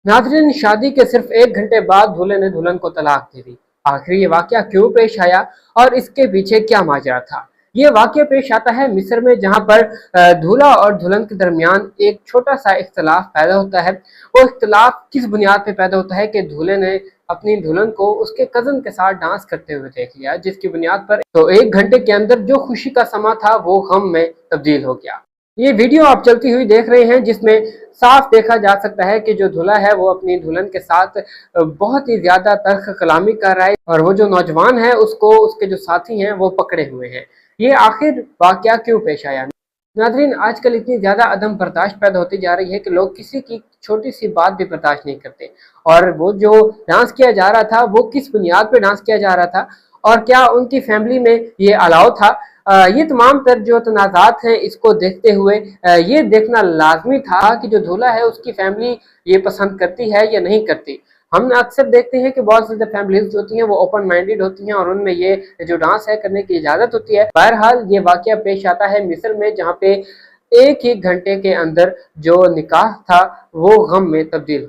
नाज़रीन, शादी के सिर्फ 1 घंटे बाद दूल्हे ने दुल्हन को तलाक दे दी। आखिर ये वाकया क्यों पेश आया और इसके पीछे क्या माजरा था? ये वाकया पेश आता है मिस्र में, जहां पर दूल्हा और दुल्हन के दरमियान एक छोटा सा इख्तलाफ पैदा होता है। वो इख्तलाफ किस बुनियाद पे पैदा होता है कि दूल्हे ने अपनी दुल्हन को उसके कजन के साथ डांस करते हुए देख लिया, जिसकी बुनियाद पर तो 1 घंटे के अंदर जो खुशी का समा था वो गम में तब्दील हो गया। ये वीडियो आप चलती हुई देख रहे हैं, जिसमें साफ देखा जा सकता है कि जो दूल्हा है वो अपनी दुल्हन के साथ बहुत ही ज्यादा तल्ख कलामी कर रहा है, और वो जो नौजवान है उसको उसके जो साथी हैं वो पकड़े हुए हैं। ये आखिर वाकया क्यों पेश आया? नाज़रीन, आजकल इतनी ज्यादा अदम बर्दाश्त पैदा होती जा रही है कि लोग किसी की छोटी सी बात भी बर्दाश्त नहीं करते। और वो जो डांस किया जा रहा था वो किस बुनियाद पे डांस किया जा रहा था, और क्या उनकी फैमिली में ये अलाउ था? ये तमाम तर जो तनाज़ात हैं इसको देखते हुए ये देखना लाजमी था कि जो दूल्हा है उसकी फैमिली ये पसंद करती है या नहीं करती। हम अक्सर देखते हैं कि बहुत ज़्यादा फैमिलीज जो होती हैं वो ओपन माइंडेड होती हैं और उनमें ये जो डांस है करने की इजाज़त होती है। बहरहाल ये वाकया पेश आता है मिस्र में, जहाँ पे 1 ही घंटे के अंदर जो निकाह था वो गम में तब्दील